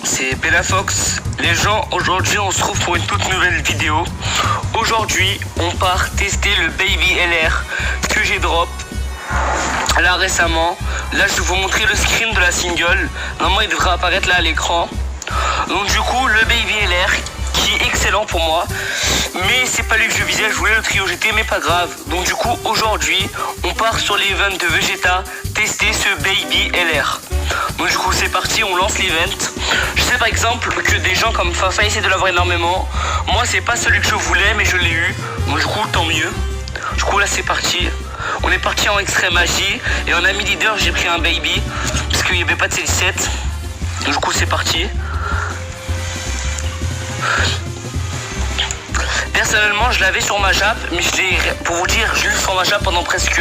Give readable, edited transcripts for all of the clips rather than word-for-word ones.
c'est Bellafox. Les gens, aujourd'hui on se retrouve pour une toute nouvelle vidéo. Aujourd'hui on part tester le Baby LR que j'ai drop là récemment. Là je vais vous montrer le screen de la single. Normalement il devrait apparaître là à l'écran. Donc du coup le Baby LR qui est excellent pour moi, mais c'est pas lui que je visais, je voulais le trio GT mais pas grave. Donc du coup aujourd'hui on part sur l'event de Vegeta tester ce Baby LR. Donc du coup c'est parti, on lance l'event. Je sais par exemple que des gens comme Fafa essaient de l'avoir énormément. Moi c'est pas celui que je voulais mais je l'ai eu. Donc du coup tant mieux. Du coup là c'est parti. On est parti en extrême magie et en ami leader j'ai pris un Baby parce qu'il n'y avait pas de C17. Du coup c'est parti. Personnellement je l'avais sur ma Jap, mais je l'ai, pour vous dire, je l'ai sur ma Jap pendant presque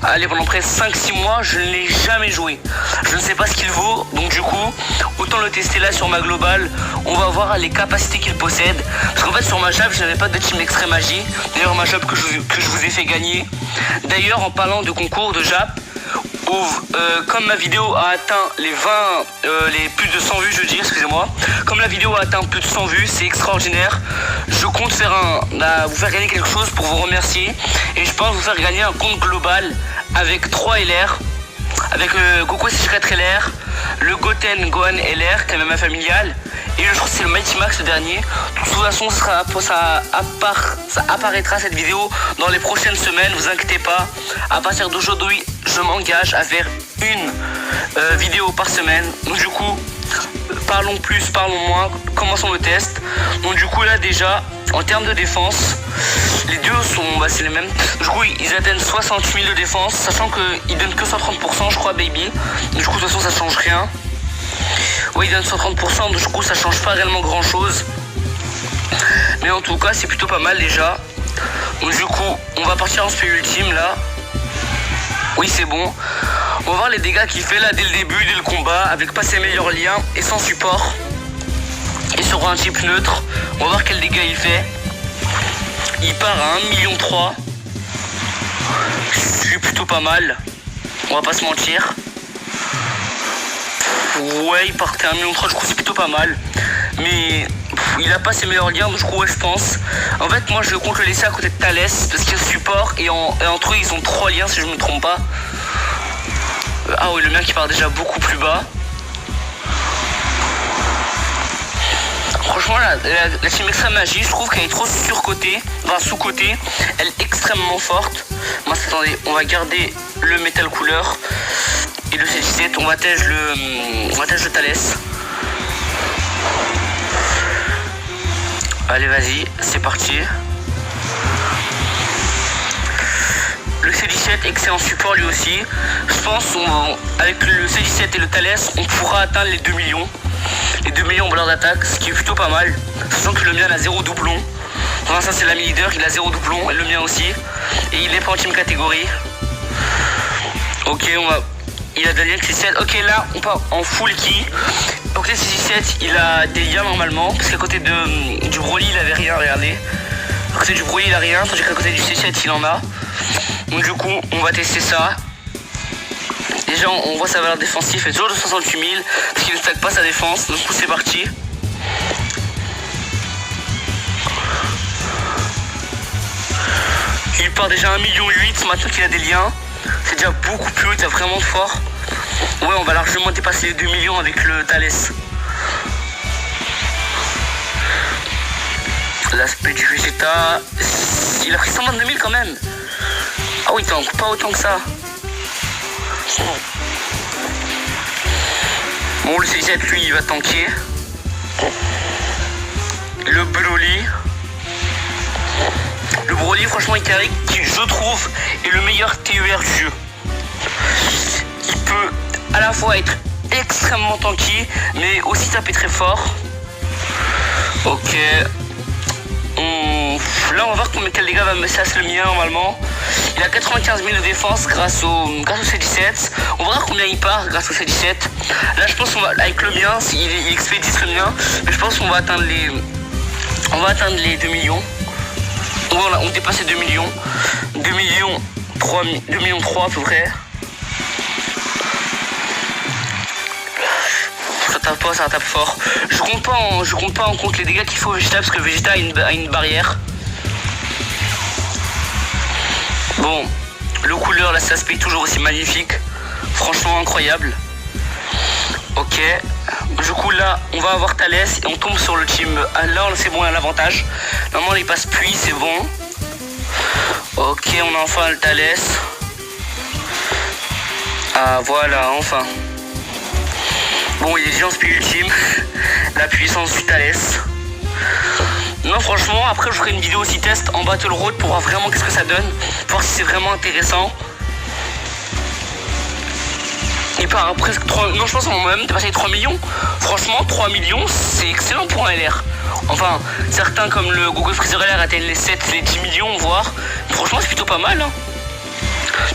5-6 mois, je ne l'ai jamais joué. Je ne sais pas ce qu'il vaut, donc du coup autant le tester là sur ma globale. On va voir les capacités qu'il possède, parce qu'en fait sur ma Jap je n'avais pas de team extrême magie. D'ailleurs ma Jap que je vous ai fait gagner. D'ailleurs en parlant de concours de Jap, comme ma vidéo a atteint les plus de 100 vues, je veux dire, excusez-moi. Comme la vidéo a atteint plus de 100 vues, c'est extraordinaire. Je compte vous faire gagner quelque chose pour vous remercier. Et je pense vous faire gagner un compte global avec 3 LR. Avec le Goku S4 LR, le Goten Gohan LR, qui est même familial. Et je crois que c'est le Mighty Max le dernier. De toute façon, ça apparaîtra cette vidéo dans les prochaines semaines, vous inquiétez pas. À partir d'aujourd'hui, je m'engage à faire une vidéo par semaine. Donc du coup, parlons plus, parlons moins, commençons le test. Donc du coup là déjà, en termes de défense, les deux sont, c'est les mêmes. Du coup ils atteignent 60 000 de défense, sachant qu'ils donnent que 130% je crois Baby. Du coup de toute façon ça change rien. Oui, ils donnent 130%, du coup ça change pas réellement grand chose. Mais en tout cas c'est plutôt pas mal déjà. Donc du coup on va partir en spé ultime là. Oui c'est bon. On va voir les dégâts qu'il fait là dès le début, dès le combat, avec pas ses meilleurs liens et sans support. Et sur un type neutre, on va voir quel dégâts il fait. Il part à 1,3 million. C'est plutôt pas mal. On va pas se mentir. Ouais, il partait à 1,3 million, du coup c'est plutôt pas mal. Mais il a pas ses meilleurs liens, donc du coup ouais, je pense. En fait moi je compte le laisser à côté de Thalès, parce qu'il y a support et entre eux ils ont 3 liens si je me trompe pas. Ah oui, le mien qui part déjà beaucoup plus bas. Franchement la team extrême magie, je trouve qu'elle est trop surcotée, enfin sous-cotée. Elle est extrêmement forte. Moi attendez, on va garder le métal couleur et le C17, on va tège le Thalès. Allez vas-y, c'est parti. Le C17 excellent support lui aussi. Je pense avec le C17 et le Thalès on pourra atteindre les 2 millions. Les 2 millions en valeur d'attaque, ce qui est plutôt pas mal. Sachant que le mien a 0 doublon. Enfin ça c'est l'ami leader, il a 0 doublon, et le mien aussi. Et il est pas en team catégorie. Ok, il a des liens C17. Ok là on part en full key. Donc le C17 il a des liens normalement. Parce qu'à côté du Broly il avait rien, regardez. À côté du Broly il a rien, tandis qu'à côté du C7 il en a. Donc du coup on va tester ça. Déjà on voit sa valeur défensive est toujours de 68 000 parce qu'il ne stack pas sa défense. Donc du coup c'est parti. Il part déjà à 1,8 million maintenant qu'il a des liens. C'est déjà beaucoup plus haut, il est vraiment fort. Ouais, on va largement dépasser les 2 millions avec le Thalès. L'aspect du Vegeta, il a pris 122 000 quand même. Ah oui, pas autant que ça. Bon, le C7 lui il va tanker. Le Broly. Le Broly franchement il carré, qui je trouve est le meilleur TER du jeu. Il peut à la fois être extrêmement tanky mais aussi taper très fort. Ok. Là on va voir quel dégâts va me c'est le mien normalement. Il a 95 000 de défense grâce au C17. On va voir combien il part grâce au C17. Là je pense qu'on va avec le mien, il XP 10 le mien, mais je pense qu'on va atteindre les 2 millions. Voilà, on dépasse les 2 millions. 2 millions 3 à peu près. tape pas, ça tape fort. Je compte pas en compte les dégâts qu'il faut au Vegeta parce que le Vegeta a une barrière. Bon, le couleur, là, ça aspect toujours aussi magnifique. Franchement incroyable. Ok. Du coup là, on va avoir Thalès et on tombe sur le team. Là, c'est bon, on a l'avantage. Normalement, il passe pluie, c'est bon. Ok, on a enfin le Thalès. Ah, voilà, enfin. Bon, il est déjà en speed ultime. La puissance du Thalès. Non, franchement, après, je ferai une vidéo aussi test en Battle Road pour voir vraiment qu'est-ce que ça donne. Pour voir si c'est vraiment intéressant. Il part presque 3... Non, je pense qu'on va même dépasser les 3 millions. Franchement, 3 millions, c'est excellent pour un LR. Enfin, certains comme le Google Freezer LR atteignent les 7, les 10 millions, voire. Franchement, c'est plutôt pas mal. Hein.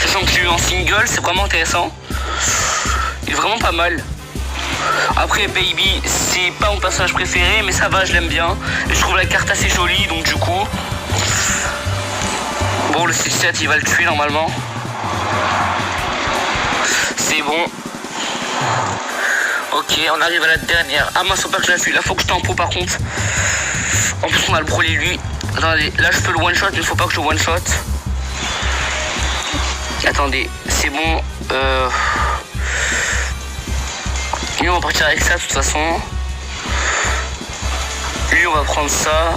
Sachant que j'ai eu en single, c'est vraiment intéressant. Il est vraiment pas mal. Après, Baby, c'est pas mon personnage préféré, mais ça va, je l'aime bien. Et je trouve la carte assez jolie, donc du coup... Bon, le 6-7, il va le tuer normalement. C'est bon. Ok, on arrive à la dernière. Ah mince, faut pas que je la fuis. Là, faut que je tempo par contre. En plus, on a le Broly lui. Attendez, là, je peux le one shot, mais faut pas que je le one shot. Attendez, c'est bon. Lui, on va partir avec ça de toute façon. Lui, on va prendre ça.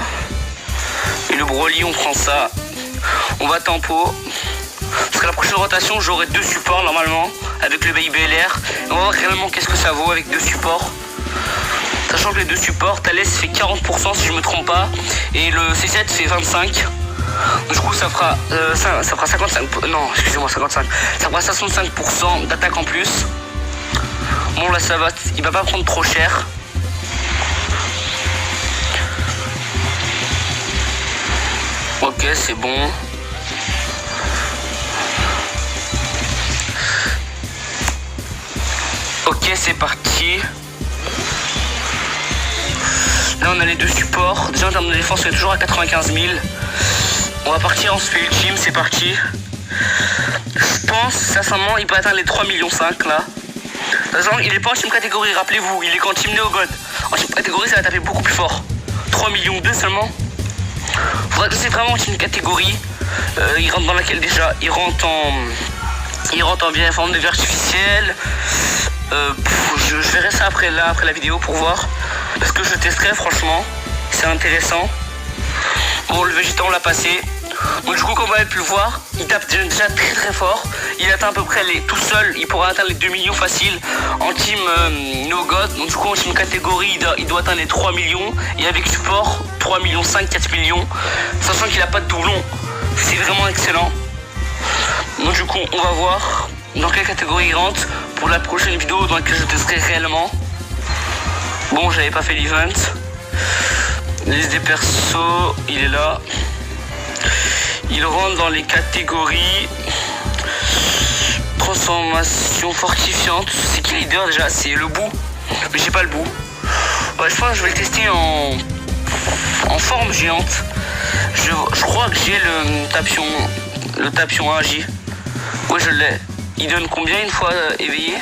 Et le Broly, on prend ça. On va tempo. Parce que la prochaine rotation, j'aurai 2 supports normalement. Avec le Baby LR. Et on va voir réellement qu'est-ce que ça vaut avec 2 supports. Sachant que les 2 supports, Thalès fait 40% si je me trompe pas. Et le C7 fait 25%. Du coup, ça fera 55%. Non, excusez-moi, 55%. Ça fera 65% d'attaque en plus. Bon, là, ça va. Il va pas prendre trop cher. Ok, c'est bon. Ok, c'est parti. Là, on a les 2 supports. Déjà, en termes de défense, on est toujours à 95 000. On va partir en speed ultime, c'est parti. Je pense, sincèrement, il peut atteindre les 3,5 millions là. De toute façon, il est pas en team catégorie, rappelez-vous. Il est qu'en team Neogod. En team catégorie, ça va taper beaucoup plus fort. 3,2 millions seulement. Faudra que c'est vraiment en team catégorie. Il rentre dans laquelle déjà? Il rentre en bien forme de vie artificielle. Je verrai ça après la vidéo pour voir. Parce que je testerai franchement. C'est intéressant. Bon, le Vegeta on l'a passé. Donc du coup, comme vous avez pu le voir, il tape déjà très très fort. Il atteint à peu près tout seul, il pourra atteindre les 2 millions faciles en team No God. Donc du coup en team catégorie, il doit atteindre les 3 millions. Et avec support, 3 millions 5, 4 millions. Sachant qu'il n'a pas de doublon. C'est vraiment excellent. Donc du coup, on va voir dans quelle catégorie il rentre pour la prochaine vidéo dans laquelle je testerai réellement. Bon, j'avais pas fait l'event. Liste des persos, il est là. Il rentre dans les catégories transformation fortifiante. C'est qui le leader déjà? C'est le bout. Mais j'ai pas le bout. Ouais, je pense que je vais le tester en forme géante. Je crois que j'ai le tapion agi. Ouais, je l'ai. Il donne combien une fois éveillé?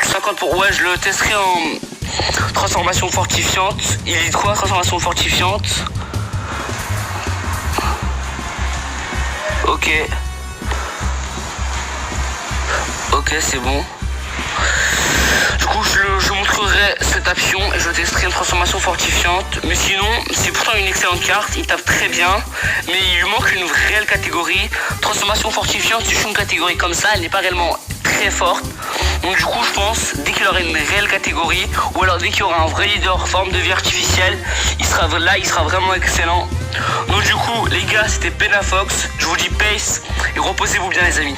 50 pour... Ouais, je le testerai en transformation fortifiante. Il dit quoi, transformation fortifiante? Ok. Ok, c'est bon. Du coup, je montrerai cette option et je testerai une transformation fortifiante. Mais sinon, c'est pourtant une excellente carte. Il tape très bien. Mais il lui manque une réelle catégorie. Transformation fortifiante, si je suis une catégorie comme ça, elle n'est pas réellement très forte. Donc du coup, je pense, dès qu'il aura une réelle catégorie, ou alors dès qu'il y aura un vrai leader forme de vie artificielle, il sera vraiment excellent. Donc du coup, les gars, c'était Penafox. Je vous dis pace et reposez-vous bien les amis.